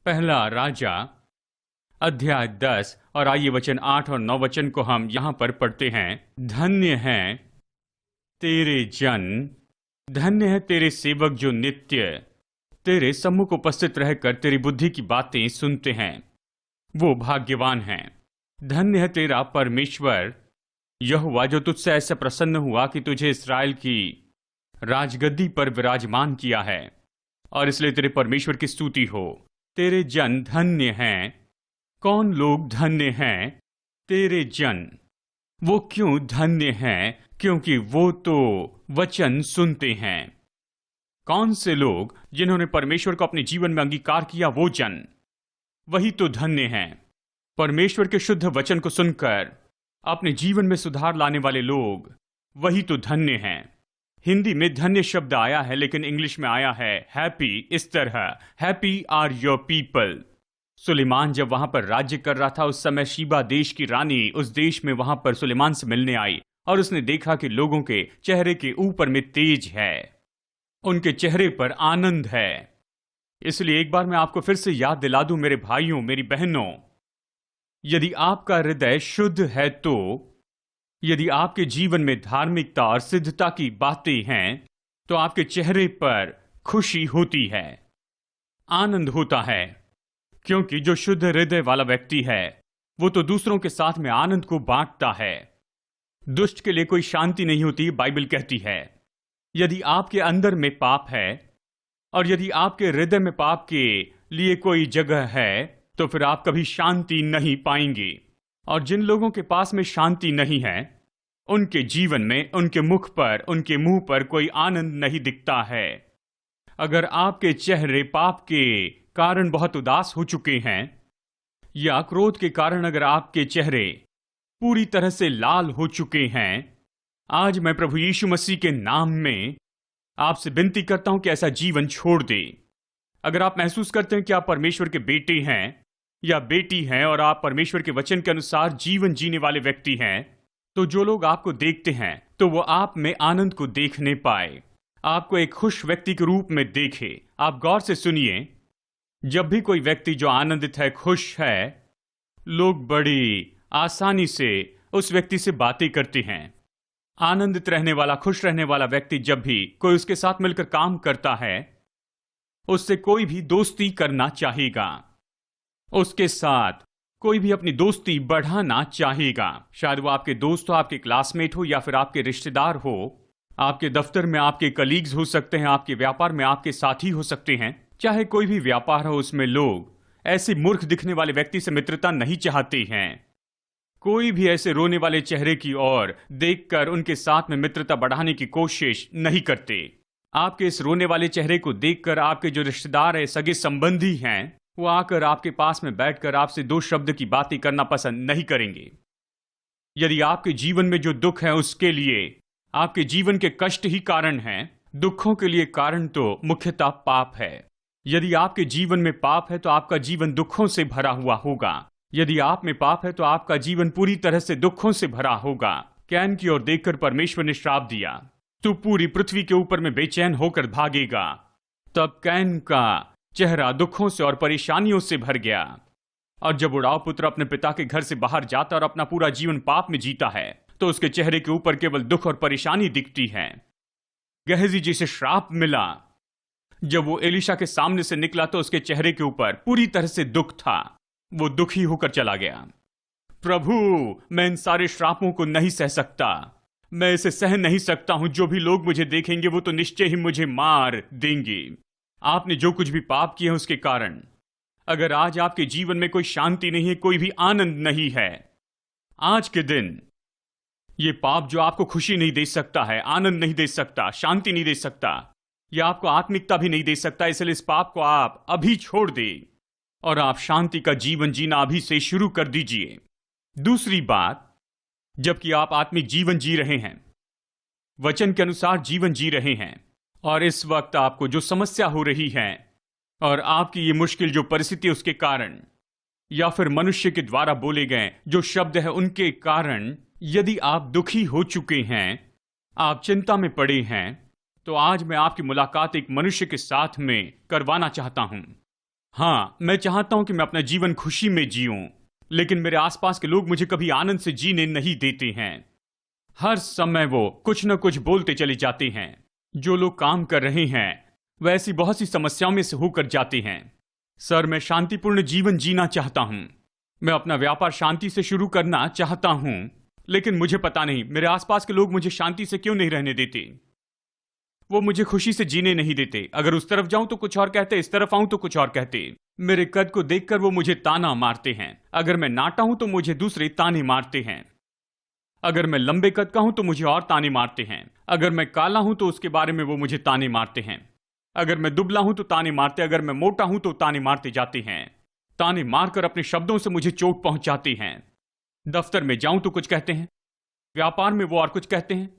पहला राजा अध्याय 10 और आइए वचन 8 और 9 वचन को हम यहाँ पर पढ़ते हैं। धन्य हैं तेरे जन, धन्य है तेरे सेवक जो नित्य तेरे सम्मुख उपस्थित रहकर तेरी बुद्धि की बातें सुनते हैं। वो भाग्यवान हैं। धन्य है तेरा परमेश्वर यहोवा जो तुझसे ऐसे प्रसन्न हुआ कि तुझे इस्राएल की राजगद्दी पर विराजमान किया है, और इसलिए तेरे परमेश्वर की स्तुति हो। तेरे जन धन्य हैं। कौन लोग धन्य हैं? तेरे जन। वो क्यों धन्य हैं? क्योंकि वो तो वचन सुनते हैं। कौन से लोग जिन्होंने परमेश्वर को अपने जीवन में अंगीकार किया, वो जन, वही तो धन्य हैं। परमेश्वर के शुद्ध वचन को सुनकर अपने जीवन में सुधार लाने वाले लोग, वही तो धन्य हैं। हिंदी में धन्य शब्द आया है, लेकिन इंग्लिश में आया है हैप्पी। इस तरह, happy are your people. Suleman जब वहां पर राज्य कर रहा था, उस समय शीबा देश की रानी उस देश में वहां पर सुलेमान से मिलने आई, और उसने देखा कि लोगों के चेहरे के ऊपर में तेज है, उनके चेहरे पर आनंद है। इसलिए एक बार मैं आपको फिर से याद दिला दूं, मेरे भाइयों, मेरी बहनों, यदि आपका हृदय शुद्ध है, तो यदि आपके जीवन में धार्मिकता और सिद्धता की बातें हैं, तो आपके चेहरे पर खुशी होती है, आनंद होता है। क्योंकि जो शुद्ध हृदय वाला व्यक्ति है, वो तो दूसरों के साथ में आनंद को बांटता है। दुष्ट के लिए कोई शांति नहीं होती, बाइबल कहती है। यदि आपके अंदर में पाप है, और यदि आपके हृदय में पाप के लिए कोई जगह है, तो फिर आप कभी शांति नहीं पाएंगे। और जिन लोगों के पास में शांति नहीं है, उनके जीवन में, उनके मुख पर, उनके मुंह पर कोई आनंद नहीं दिखता है। अगर आपके चेहरे पाप के कारण बहुत उदास हो चुके हैं, या क्रोध के कारण अगर आपके चेहरे पूरी तरह से लाल हो चुके हैं, आज मैं प्रभु यीशु मसीह के नाम में आपसे विनती करता हूं कि ऐसा जीवन छोड़ दे। अगर आप महसूस करते हैं कि आप परमेश्वर के बेटे हैं या बेटी हैं, और आप परमेश्वर के वचन के अनुसार जीवन जीने वाले व्यक्ति हैं, तो जो लोग आपको देखते हैं, तो वो आप में आनंद को देखने पाए, आपको एक खुश व्यक्ति के रूप में देखे। आप गौर से सुनिए, जब भी कोई व्यक्ति जो आनंदित है, खुश है, लोग बड़ी आसानी से उस व्यक्ति से बातें करते हैं। आनंदित रहने वाला, खुश रहने वाला व्यक्ति जब भी कोई उसके साथ मिलकर काम करता है, उससे कोई भी दोस्ती करना चाहेगा, उसके साथ कोई भी अपनी दोस्ती बढ़ाना चाहेगा। शायद वो आपके दोस्त हो, आपके क्लासमेट हो, या फिर आपके रिश्तेदार हो, आपके दफ्तर में आपके कलीग्स हो सकते हैं, आपके व्यापार में आपके साथी हो सकते हैं। चाहे कोई भी व्यापार हो, उसमें लोग ऐसे मूर्ख दिखने वाले व्यक्ति से मित्रता नहीं चाहते हैं। कोई भी ऐसे रोने वाले चेहरे की ओर देखकर उनके साथ में मित्रता बढ़ाने की कोशिश नहीं करते। आपके इस रोने वाले चेहरे को देखकर आपके जो रिश्तेदार है, सगे संबंधी हैं, वो आकर आपके पास में बैठकर आपसे दो शब्द की बातें करना पसंद नहीं करेंगे। यदि आपके जीवन में जो दुख है, उसके लिए आपके जीवन के कष्ट ही कारण हैं, दुखों के लिए कारण तो मुख्यतः पाप है। यदि आपके जीवन में पाप है, तो आपका जीवन दुखों से भरा हुआ होगा। यदि आप में पाप है, तो आपका जीवन पूरी तरह से दुखों से भरा होगा। कैन की ओर देखकर परमेश्वर ने श्राप दिया, तू पूरी पृथ्वी के ऊपर में बेचैन होकर भागेगा। तब कैन का चेहरा दुखों से और परेशानियों से भर गया। और जब उड़ाव पुत्र अपने पिता के घर से बाहर जाता और अपना पूरा जीवन पाप में जीता है, तो उसके चेहरे के ऊपर केवल दुख और परेशानी दिखती है। गहजी जी से श्राप मिला। जब वो एलिशा के सामने से निकला, तो उसके चेहरे के ऊपर पूरी तरह से दुख था। वो दुखी होकर चला गया। प्रभु, मैं इन सारे श्रापों को नहीं सह सकता, मैं इसे सह नहीं सकता हूं। जो भी लोग मुझे देखेंगे, वो तो निश्चय ही मुझे मार देंगे। आपने जो कुछ भी पाप किए हैं, उसके कारण अगर आज आपके जीवन में कोई शांति नहीं है, कोई भी आनंद नहीं है, आज के दिन ये पाप जो आपको खुशी नहीं दे सकता है, आनंद नहीं दे सकता, शांति नहीं दे सकता, या आपको आत्मिकता भी नहीं दे सकता, इसलिए इस पाप को आप अभी छोड़ दे और आप शांति का जीवन जीना अभी से शुरू कर दीजिए। दूसरी बात, जबकि आप आत्मिक जीवन जी रहे हैं, वचन के अनुसार जीवन जी रहे हैं, और इस वक्त आपको जो समस्या हो रही है और आपकी ये मुश्किल जो परिस्थिति, उसके कारण, या फिर मनुष्य के द्वारा बोले गए जो शब्द है, उनके कारण यदि आप दुखी हो चुके हैं, आप चिंता में पड़े हैं, तो आज मैं आपकी मुलाकात एक मनुष्य के साथ में करवाना चाहता हूं। हाँ, मैं चाहता हूं कि मैं अपना जीवन खुशी में जीऊं, लेकिन मेरे आसपास के लोग मुझे कभी आनंद से जीने नहीं देते हैं। हर समय वो कुछ न कुछ बोलते चले जाते हैं। जो लोग काम कर रहे हैं वह ऐसी बहुत सी समस्याओं में से होकर जाते हैं। सर, मैं शांतिपूर्ण जीवन जीना चाहता हूं। मैं अपना व्यापार शांति से शुरू करना चाहता हूं, लेकिन मुझे पता नहीं मेरे आसपास के लोग मुझे शांति से क्यों नहीं रहने देते। वो मुझे खुशी से जीने नहीं देते। अगर उस तरफ जाऊं तो कुछ और कहते, इस तरफ आऊं तो कुछ और कहते। मेरे कद को देखकर वो मुझे ताना मारते हैं। अगर मैं नाटा हूं तो मुझे दूसरे ताने मारते हैं। अगर मैं लंबे कद का हूं तो मुझे और ताने मारते हैं। अगर मैं काला हूं तो उसके बारे में वो मुझे ताने मारते हैं। अगर मैं दुबला हूं तो ताने मारते, अगर मैं मोटा हूं तो ताने मारते जाते हैं। ताने मारकर अपने शब्दों से मुझे चोट पहुंचाते हैं। दफ्तर में जाऊं तो कुछ कहते हैं, व्यापार में वो और कुछ कहते हैं।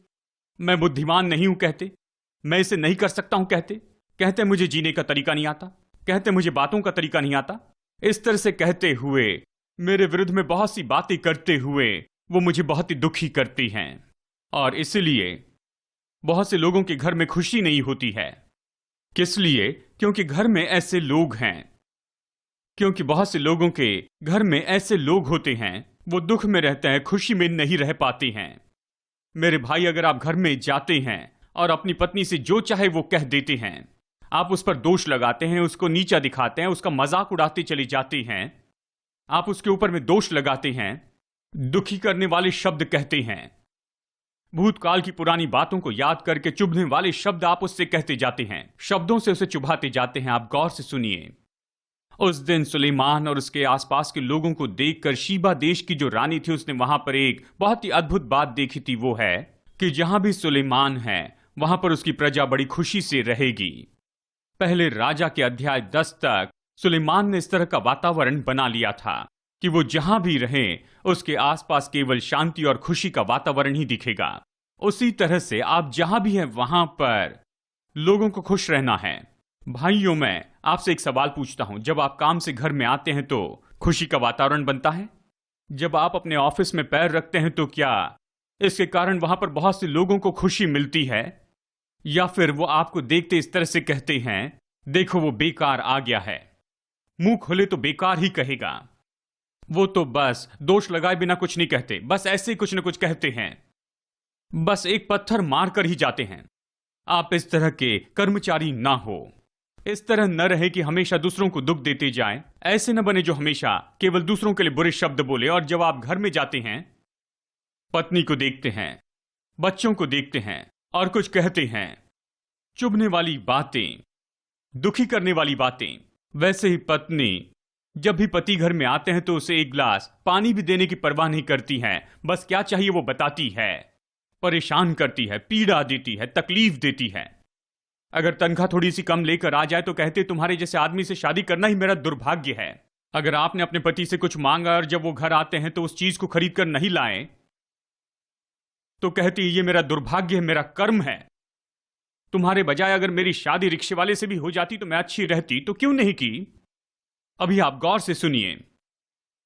मैं बुद्धिमान नहीं हूं कहते, मैं इसे नहीं कर सकता हूं कहते मुझे जीने का तरीका नहीं आता, कहते मुझे बातों का तरीका नहीं आता। इस तरह से कहते हुए, मेरे विरुद्ध में बहुत सी बातें करते हुए वो मुझे बहुत ही दुखी करती हैं। और इसलिए बहुत से लोगों के घर में खुशी नहीं होती है। किस लिए? क्योंकि घर में ऐसे लोग हैं। क्योंकि बहुत से लोगों के घर में ऐसे लोग होते हैं, वो दुख में रहते हैं, खुशी में नहीं रह पाते हैं। मेरे भाई, अगर आप घर में जाते हैं और अपनी पत्नी से जो चाहे वो कह देते हैं, आप उस पर दोष लगाते हैं, उसको नीचा दिखाते हैं, उसका मजाक उड़ाते चले जाते हैं, आप उसके ऊपर में दोष लगाते हैं, दुखी करने वाले शब्द कहते हैं, भूतकाल की पुरानी बातों को याद करके चुभने वाले शब्द आप उससे कहते जाते हैं, शब्दों से उसे चुभाते जाते हैं। आप गौर से सुनिए। उस दिन सुलेमान और उसके आसपास के लोगों को देखकर शीबा देश की जो रानी थी, उसने वहां पर एक बहुत ही अद्भुत बात देखी थी। वो है कि जहां भी सुलेमान है वहां पर उसकी प्रजा बड़ी खुशी से रहेगी। पहले राजा के अध्याय 10 तक सुलेमान ने इस तरह का वातावरण बना लिया था कि वो जहां भी रहे उसके आसपास केवल शांति और खुशी का वातावरण ही दिखेगा। उसी तरह से आप जहां भी हैं वहां पर लोगों को खुश रहना है। भाइयों, मैं आपसे एक सवाल पूछता हूं, जब आप काम से घर में आते हैं तो खुशी का वातावरण बनता है? जब आप अपने ऑफिस में पैर रखते हैं तो क्या इसके कारण वहां पर बहुत से लोगों को खुशी मिलती है? या फिर वो आपको देखते इस तरह से कहते हैं, देखो वो बेकार आ गया है, मुंह खोले तो बेकार ही कहेगा, वो तो बस दोष लगाए बिना कुछ नहीं कहते, बस ऐसे ही कुछ न कुछ कहते हैं, बस एक पत्थर मार कर ही जाते हैं। आप इस तरह के कर्मचारी ना हो। इस तरह न रहे कि हमेशा दूसरों को दुख देते जाएं। ऐसे न बने जो हमेशा केवल दूसरों के लिए बुरे शब्द बोले। और जब आप घर में जाते हैं, पत्नी को देखते हैं, बच्चों को देखते हैं और कुछ कहते हैं, चुभने वाली बातें, दुखी करने वाली बातें, वैसे ही पत्नी जब भी पति घर में आते हैं तो उसे एक गिलास पानी भी देने की परवाह नहीं करती हैं। बस क्या चाहिए वो बताती है, परेशान करती है, पीड़ा देती है, तकलीफ देती है। अगर तनख्वाह थोड़ी सी कम लेकर आ जाए तो कहते, तुम्हारे जैसे आदमी से शादी करना ही मेरा दुर्भाग्य है। अगर आपने अपने पति से कुछ मांगा और जब वो घर आते हैं तो उस चीज को खरीद कर नहीं लाए तो कहती, ये मेरा दुर्भाग्य है, मेरा कर्म है। तुम्हारे बजाय अगर मेरी शादी रिक्शे वाले से भी हो जाती तो मैं अच्छी रहती, तो क्यों नहीं की? अभी आप गौर से सुनिए।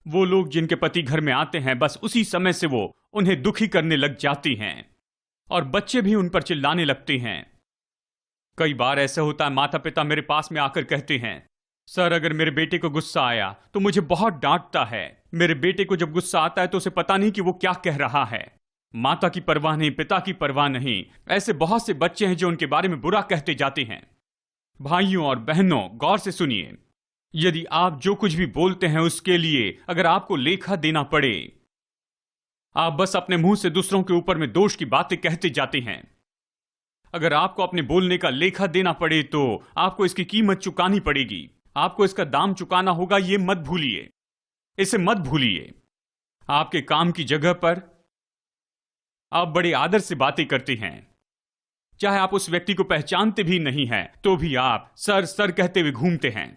वो लोग जिनके पति घर में आते हैं, बस उसी समय से वो उन्हें दुखी करने लग जाती हैं और बच्चे भी उन पर चिल्लाने लगते हैं। कई बार ऐसा होता है, माता पिता मेरे पास में आकर कहते हैं, सर अगर मेरे बेटे को गुस्सा आया तो मुझे बहुत डांटता है। मेरे बेटे को जब गुस्सा आता है तो उसे पता नहीं कि वो क्या कह रहा है। माता की परवाह नहीं, पिता की परवाह नहीं। ऐसे बहुत से बच्चे हैं जो उनके बारे में बुरा कहते जाते हैं। भाइयों और बहनों, गौर से सुनिए। यदि आप जो कुछ भी बोलते हैं उसके लिए अगर आपको लेखा देना पड़े, आप बस अपने मुंह से दूसरों के ऊपर में दोष की बातें कहते जाते हैं। अगर आपको अपने बोलने का लेखा देना पड़े तो आपको इसकी कीमत चुकानी पड़ेगी। आपको इसका दाम चुकाना होगा, ये मत भूलिए, इसे मत भूलिए। आपके काम की जगह पर आप बड़े आदर से बातें करते हैं, चाहे आप उस व्यक्ति को पहचानते भी नहीं हैं तो भी आप सर सर कहते हुए घूमते हैं।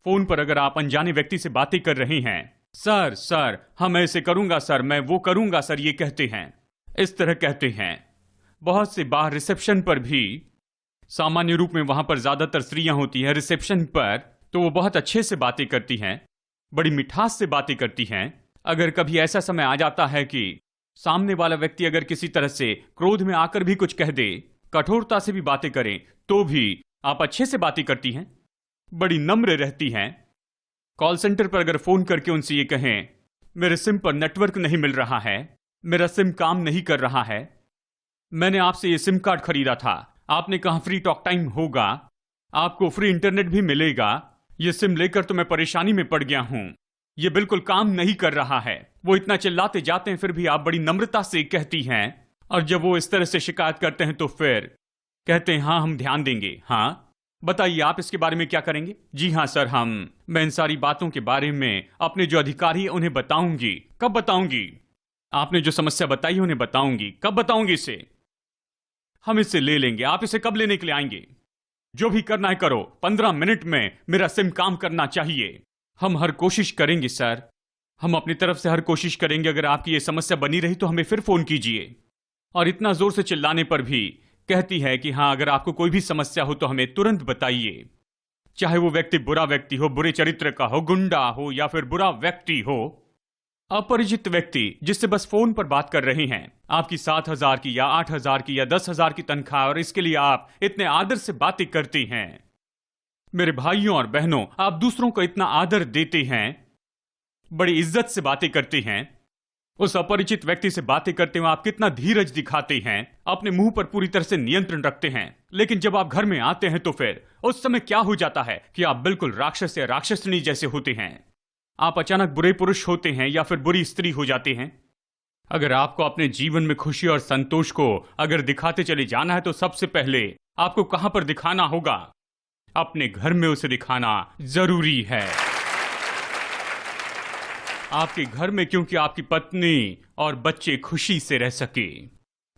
फोन पर अगर आप अनजाने व्यक्ति से बातें कर रहे हैं, सर सर हम ऐसे करूंगा सर, मैं वो करूंगा सर, ये कहते हैं, इस तरह कहते हैं। बहुत से बार रिसेप्शन पर भी, सामान्य रूप में वहां पर ज्यादातर स्त्रियां होती हैं रिसेप्शन पर, तो वो बहुत अच्छे से बातें करती हैं, बड़ी मिठास से बातें करती हैं। अगर कभी ऐसा समय आ जाता है कि सामने वाला व्यक्ति अगर किसी तरह से क्रोध में आकर भी कुछ कह दे, कठोरता से भी बातें करें, तो भी आप अच्छे से बातें करती हैं। बड़ी नम्र रहती हैं। कॉल सेंटर पर अगर फोन करके उनसे ये कहें, मेरे सिम पर नेटवर्क नहीं मिल रहा है, मेरा सिम काम नहीं कर रहा है, मैंने आपसे ये सिम कार्ड खरीदा था, आपने कहा फ्री टॉक टाइम होगा, आपको फ्री इंटरनेट भी मिलेगा, ये सिम लेकर तो मैं परेशानी में पड़ गया हूं, ये बिल्कुल काम नहीं कर रहा है। वो इतना चिल्लाते जाते हैं, फिर भी आप बड़ी नम्रता से कहती हैं। और जब वो इस तरह से शिकायत करते हैं तो फिर कहते हैं, हाँ हम ध्यान देंगे। हाँ बताइए, आप इसके बारे में क्या करेंगे? जी हाँ सर, मैं इन सारी बातों के बारे में अपने जो अधिकारी है उन्हें बताऊंगी। कब बताऊंगी? आपने जो समस्या बताई है उन्हें बताऊंगी। कब बताऊंगी इसे? हम इसे ले लेंगे। आप इसे कब लेने के लिए आएंगे? जो भी करना है करो, 15 मिनट में मेरा सिम काम करना चाहिए। हम हर कोशिश करेंगे सर, हम अपनी तरफ से हर कोशिश करेंगे। अगर आपकी ये समस्या बनी रही तो हमें फिर फोन कीजिए। और इतना जोर से चिल्लाने पर भी कहती है कि हाँ, अगर आपको कोई भी समस्या हो तो हमें तुरंत बताइए। चाहे वो व्यक्ति बुरा व्यक्ति हो, बुरे चरित्र का हो, गुंडा हो, या फिर बुरा व्यक्ति हो, अपरिचित व्यक्ति जिससे बस फोन पर बात कर रहे हैं, आपकी 7,000 की या 8,000 की या 10,000 की तनख्वाह, और इसके लिए आप इतने आदर से बातें करती हैं। मेरे भाइयों और बहनों, आप दूसरों को इतना आदर देते हैं, बड़ी इज्जत से बातें करते हैं। उस अपरिचित व्यक्ति से बातें करते हुए आप कितना धीरज दिखाते हैं, अपने मुंह पर पूरी तरह से नियंत्रण रखते हैं। लेकिन जब आप घर में आते हैं तो फिर उस समय क्या हो जाता है कि आप बिल्कुल राक्षस या राक्षसनी जैसे होते हैं। आप अचानक बुरे पुरुष होते हैं या फिर बुरी स्त्री हो जाते हैं। अगर आपको अपने जीवन में खुशी और संतोष को अगर दिखाते चले जाना है तो सबसे पहले आपको कहां पर दिखाना होगा? अपने घर में उसे दिखाना जरूरी है। आपके घर में, क्योंकि आपकी पत्नी और बच्चे खुशी से रह सके,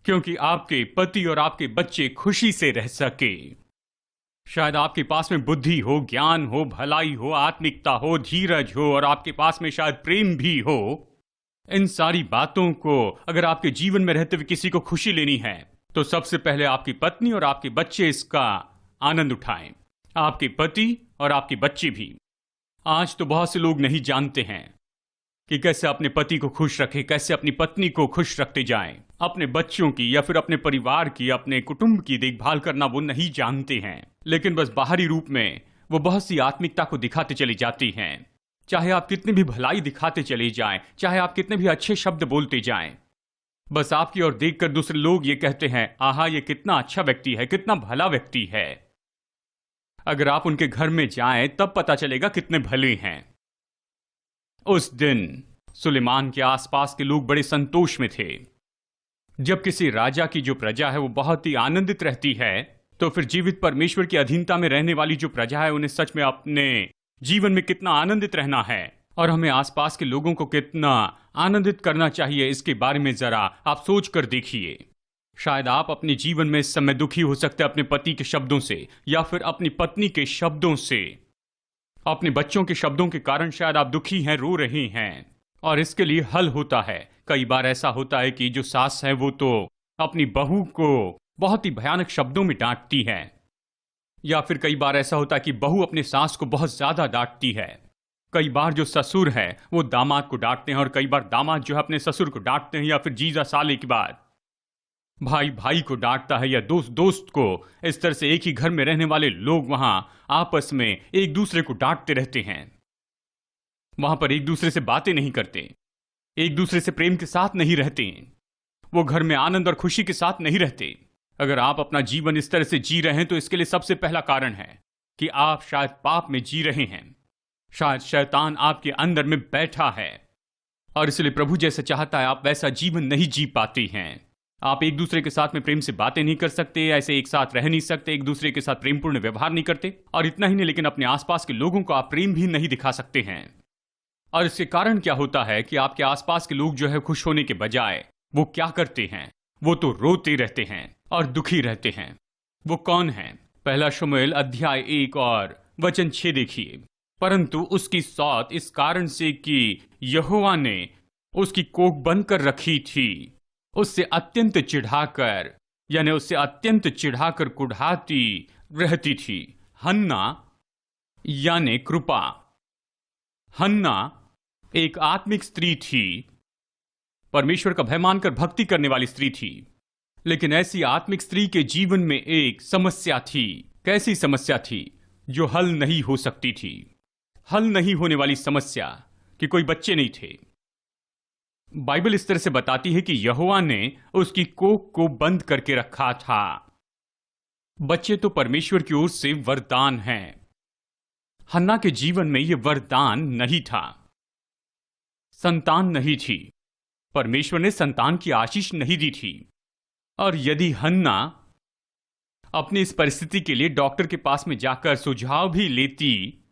क्योंकि आपके पति और आपके बच्चे खुशी से रह सके। शायद आपके पास में बुद्धि हो, ज्ञान हो, भलाई हो, आत्मिकता हो, धीरज हो, और आपके पास में शायद प्रेम भी हो। इन सारी बातों को अगर आपके जीवन में रहते हुए किसी को खुशी लेनी है तो सबसे पहले आपकी पत्नी और आपके बच्चे इसका आनंद उठाएं। आपके पति और आपके बच्चे भी। आज तो बहुत से लोग नहीं जानते हैं कि कैसे अपने पति को खुश रखें, कैसे अपनी पत्नी को खुश रखते जाएं। अपने बच्चों की या फिर अपने परिवार की, अपने कुटुंब की देखभाल करना वो नहीं जानते हैं, लेकिन बस बाहरी रूप में वो बहुत सी आत्मिकता को दिखाते चली जाती हैं। चाहे आप कितनी भी भलाई दिखाते चले जाएं, चाहे आप कितने भी अच्छे शब्द बोलते जाएं, बस आपकी ओर देखकर दूसरे लोग ये कहते हैं, आहा ये कितना अच्छा व्यक्ति है, कितना भला व्यक्ति है। अगर आप उनके घर में जाएं तब पता चलेगा कितने भले हैं। उस दिन सुलेमान के आसपास के लोग बड़े संतोष में थे। जब किसी राजा की जो प्रजा है वो बहुत ही आनंदित रहती है, तो फिर जीवित परमेश्वर की अधीनता में रहने वाली जो प्रजा है उन्हें सच में अपने जीवन में कितना आनंदित रहना है और हमें आसपास के लोगों को कितना आनंदित करना चाहिए, इसके बारे में जरा आप सोच कर देखिए। शायद आप अपने जीवन में इस समय दुखी हो सकते हैं अपने पति के शब्दों से, या फिर अपनी पत्नी के शब्दों से, अपने बच्चों के शब्दों के कारण शायद आप दुखी हैं, रो रहे हैं। और इसके लिए हल होता है। कई बार ऐसा होता है कि जो सास है वो तो अपनी बहू को बहुत ही भयानक शब्दों में डांटती है, या फिर कई बार ऐसा होता है कि बहू अपने सास को बहुत ज्यादा डांटती है। कई बार जो ससुर है वो दामाद को डांटते हैं, और कई बार दामाद जो है अपने ससुर को डांटते हैं, या फिर जीजा साले के बाद भाई भाई को डांटता है, या दोस्त दोस्त को। इस तरह से एक ही घर में रहने वाले लोग वहां आपस में एक दूसरे को डांटते रहते हैं। वहां पर एक दूसरे से बातें नहीं करते, एक दूसरे से प्रेम के साथ नहीं रहते, वो घर में आनंद और खुशी के साथ नहीं रहते। अगर आप अपना जीवन इस तरह से जी रहे हैं तो इसके लिए सबसे पहला कारण है कि आप शायद पाप में जी रहे हैं। शायद शैतान आपके अंदर में बैठा है, और इसलिए प्रभु जैसा चाहता है आप वैसा जीवन नहीं जी पाते हैं। आप एक दूसरे के साथ में प्रेम से बातें नहीं कर सकते, ऐसे एक साथ रह नहीं सकते, एक दूसरे के साथ प्रेमपूर्ण व्यवहार नहीं करते, और इतना ही नहीं लेकिन अपने आसपास के लोगों को आप प्रेम भी नहीं दिखा सकते हैं। और इसके कारण क्या होता है कि आपके आसपास के लोग जो है खुश होने के बजाय वो क्या करते हैं, वो तो रोते रहते हैं और दुखी रहते हैं। वो कौन है? पहला शमूएल अध्याय 1 और वचन 6 देखिए। परंतु उसकी सौत इस कारण से कि यहोवा ने उसकी कोख बंद कर रखी थी, उससे अत्यंत चिढ़ाकर, यानी उससे अत्यंत चिढ़ाकर कुढ़ाती रहती थी। हन्ना यानी कृपा। हन्ना एक आत्मिक स्त्री थी, परमेश्वर का भय मानकर भक्ति करने वाली स्त्री थी। लेकिन ऐसी आत्मिक स्त्री के जीवन में एक समस्या थी। कैसी समस्या थी? जो हल नहीं हो सकती थी, हल नहीं होने वाली समस्या कि कोई बच्चे नहीं थे। बाइबल इस तरह से बताती है कि यहोवा ने उसकी कोख को बंद करके रखा था। बच्चे तो परमेश्वर की ओर से वरदान हैं। हन्ना के जीवन में यह वरदान नहीं था, संतान नहीं थी, परमेश्वर ने संतान की आशीष नहीं दी थी। और यदि हन्ना अपनी इस परिस्थिति के लिए डॉक्टर के पास में जाकर सुझाव भी लेती,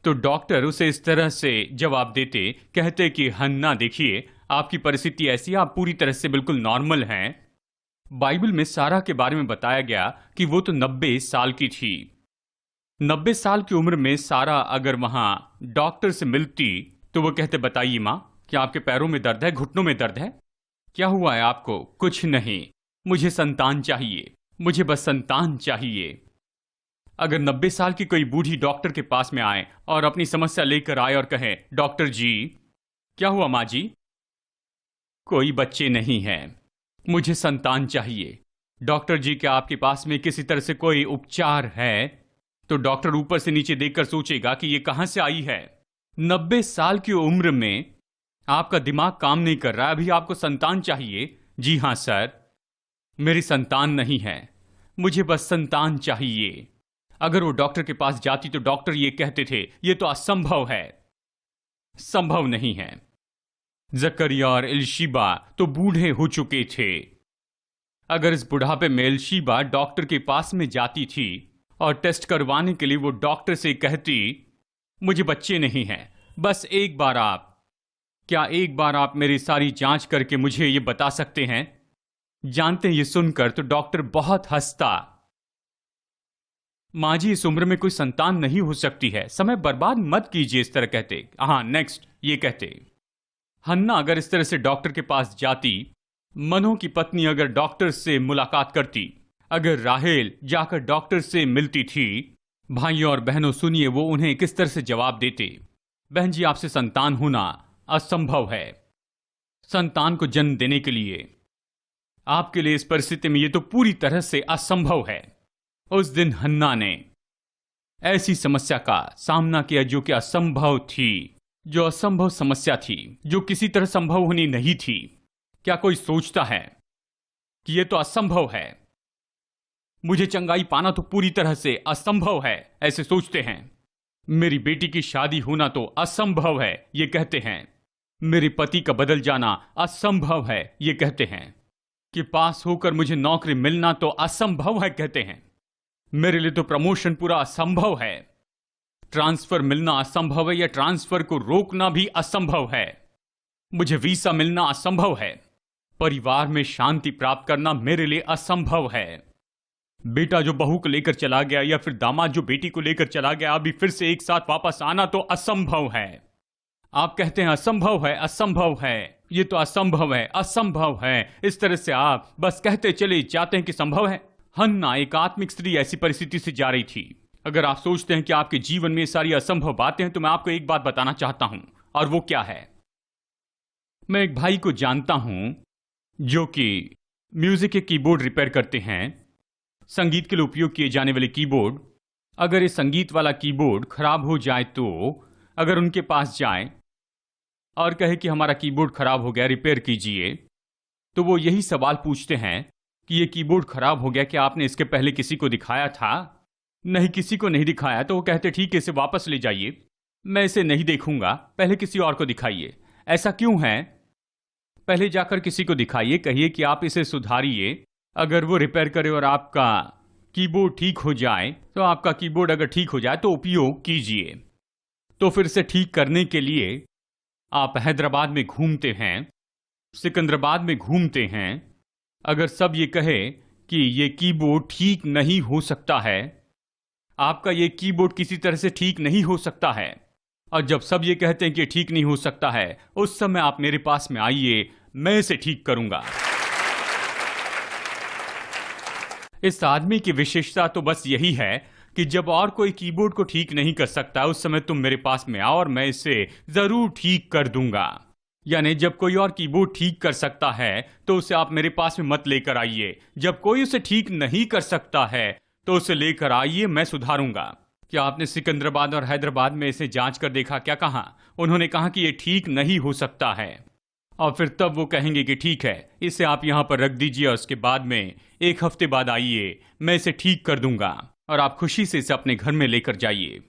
तो डॉक्टर उसे इस तरह से जवाब देते, कहते कि हन्ना देखिए, आपकी परिस्थिति ऐसी है, आप पूरी तरह से बिल्कुल नॉर्मल हैं। बाइबल में सारा के बारे में बताया गया कि वो तो 90 साल की थी। 90 साल की उम्र में सारा अगर वहां डॉक्टर से मिलती तो वो कहते, बताइए मां, क्या आपके पैरों में दर्द है, घुटनों में दर्द है, क्या हुआ है आपको? कुछ नहीं, मुझे संतान चाहिए, मुझे बस संतान चाहिए। अगर 90 साल की कोई बूढ़ी डॉक्टर के पास में आए और अपनी समस्या लेकर आए और कहे, डॉक्टर जी क्या हुआ मां जी? कोई बच्चे नहीं है, मुझे संतान चाहिए। डॉक्टर जी क्या आपके पास में किसी तरह से कोई उपचार है? तो डॉक्टर ऊपर से नीचे देखकर सोचेगा कि ये कहां से आई है। 90 साल की उम्र में आपका दिमाग काम नहीं कर रहा है, अभी आपको संतान चाहिए। जी हां सर, मेरी संतान नहीं है, मुझे बस संतान चाहिए। अगर वो डॉक्टर के पास जाती तो डॉक्टर ये कहते थे, ये तो असंभव है, संभव नहीं है। जकरिया और एलीशिबा तो बूढ़े हो चुके थे। अगर इस बुढ़ापे में एलीशिबा डॉक्टर के पास में जाती थी और टेस्ट करवाने के लिए वो डॉक्टर से कहती, मुझे बच्चे नहीं हैं, बस एक बार आप मेरी सारी जांच करके मुझे ये बता सकते हैं? जानते हैं ये सुनकर तो डॉक्टर बहुत हंसता। मां जी, इस उम्र में कोई संतान नहीं हो सकती है, समय बर्बाद मत कीजिए, इस तरह कहते। हाँ नेक्स्ट ये कहते। हन्ना अगर इस तरह से डॉक्टर के पास जाती, मनो की पत्नी अगर डॉक्टर से मुलाकात करती, अगर राहेल जाकर डॉक्टर से मिलती थी, भाइयों और बहनों सुनिए वो उन्हें किस तरह से जवाब देते। बहन जी, आपसे संतान होना असंभव है। संतान को जन्म देने के लिए आपके लिए इस परिस्थिति में ये तो पूरी तरह से असंभव है। उस दिन हन्ना ने ऐसी समस्या का सामना किया जो कि असंभव थी, जो असंभव समस्या थी, जो किसी तरह संभव होनी नहीं थी। क्या कोई सोचता है कि यह तो असंभव है, मुझे चंगाई पाना तो पूरी तरह से असंभव है, ऐसे सोचते हैं। मेरी बेटी की शादी होना तो असंभव है, ये कहते हैं। मेरे पति का बदल जाना असंभव है, ये कहते हैं। कि पास होकर मुझे नौकरी मिलना तो असंभव है, कहते हैं। मेरे लिए तो प्रमोशन पूरा असंभव है, ट्रांसफर मिलना असंभव है, या ट्रांसफर को रोकना भी असंभव है। मुझे वीसा मिलना असंभव है, परिवार में शांति प्राप्त करना मेरे लिए असंभव है। बेटा जो बहू को लेकर चला गया या फिर दामाद जो बेटी को लेकर चला गया, अभी फिर से एक साथ वापस आना तो असंभव है। आप कहते हैं असंभव है, असंभव है, ये तो असंभव है, असंभव है। इस तरह से आप बस कहते चले जाते हैं कि संभव है। हन्ना एक आत्मिक स्त्री ऐसी परिस्थिति से जा रही थी। अगर आप सोचते हैं कि आपके जीवन में सारी असंभव बातें हैं, तो मैं आपको एक बात बताना चाहता हूं, और वो क्या है। मैं एक भाई को जानता हूं जो कि म्यूजिक के कीबोर्ड रिपेयर करते हैं, संगीत के लिए उपयोग किए जाने वाले कीबोर्ड। अगर ये संगीत वाला कीबोर्ड खराब हो जाए तो अगर उनके पास जाए और कहे कि हमारा कीबोर्ड खराब हो गया, रिपेयर कीजिए, तो वो यही सवाल पूछते हैं कि ये कीबोर्ड खराब हो गया, क्या आपने इसके पहले किसी को दिखाया था? नहीं, किसी को नहीं दिखाया। तो वो कहते ठीक है, इसे वापस ले जाइए, मैं इसे नहीं देखूंगा, पहले किसी और को दिखाइए। ऐसा क्यों है? पहले जाकर किसी को दिखाइए, कहिए कि आप इसे सुधारिए। अगर वो रिपेयर करे और आपका कीबोर्ड ठीक हो जाए, तो आपका कीबोर्ड अगर ठीक हो जाए तो उपयोग कीजिए। तो फिर से ठीक करने के लिए आप हैदराबाद में घूमते हैं, सिकंदराबाद में घूमते हैं। अगर सब ये कहे कि ये कीबोर्ड ठीक नहीं हो सकता है, आपका ये कीबोर्ड किसी तरह से ठीक नहीं हो सकता है, और जब सब ये कहते हैं कि ठीक नहीं हो सकता है, उस समय आप मेरे पास में आइए, मैं इसे ठीक करूंगा। इस आदमी की विशेषता तो बस यही है कि जब और कोई कीबोर्ड को ठीक नहीं कर सकता, उस समय तुम मेरे पास में आओ और मैं इसे जरूर ठीक कर दूंगा। यानी जब कोई और कीबोर्ड ठीक कर सकता है तो उसे आप मेरे पास में मत लेकर आइए। जब कोई उसे ठीक नहीं कर सकता है तो उसे लेकर आइए, मैं सुधारूंगा। क्या आपने सिकंदराबाद और हैदराबाद में इसे जांच कर देखा? क्या कहा? उन्होंने कहा कि ये ठीक नहीं हो सकता है। और फिर तब वो कहेंगे कि ठीक है, इसे आप यहाँ पर रख दीजिए और उसके बाद में 1 हफ्ते बाद आइए, मैं इसे ठीक कर दूंगा और आप खुशी से इसे अपने घर में लेकर जाइए।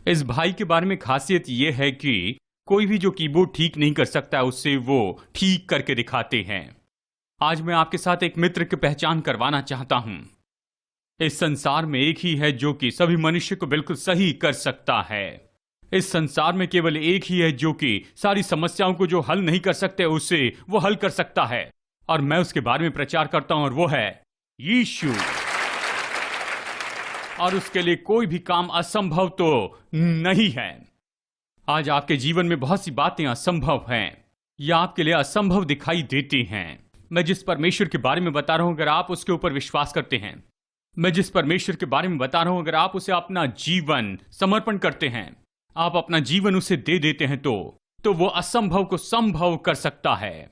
इस भाई के बारे में खासियत ये है कि कोई भी जो कीबोर्ड ठीक नहीं कर सकता उससे वो ठीक करके दिखाते हैं। आज मैं आपके साथ एक मित्र की पहचान करवाना चाहता हूं। इस संसार में एक ही है जो कि सभी मनुष्य को बिल्कुल सही कर सकता है। इस संसार में केवल एक ही है जो कि सारी समस्याओं को जो हल नहीं कर सकते उसे वो हल कर सकता है, और मैं उसके बारे में प्रचार करता हूं, और वो है यीशु। और उसके लिए कोई भी काम असंभव तो नहीं है। आज आपके जीवन में बहुत सी बातें असंभव हैं या आपके लिए असंभव दिखाई देती हैं। मैं जिस परमेश्वर के बारे में बता रहा हूं, अगर आप उसके ऊपर विश्वास करते हैं, मैं जिस परमेश्वर के बारे में बता रहा हूं, अगर आप उसे अपना जीवन समर्पण करते हैं, आप अपना जीवन उसे दे देते हैं, तो वो असंभव को संभव कर सकता है।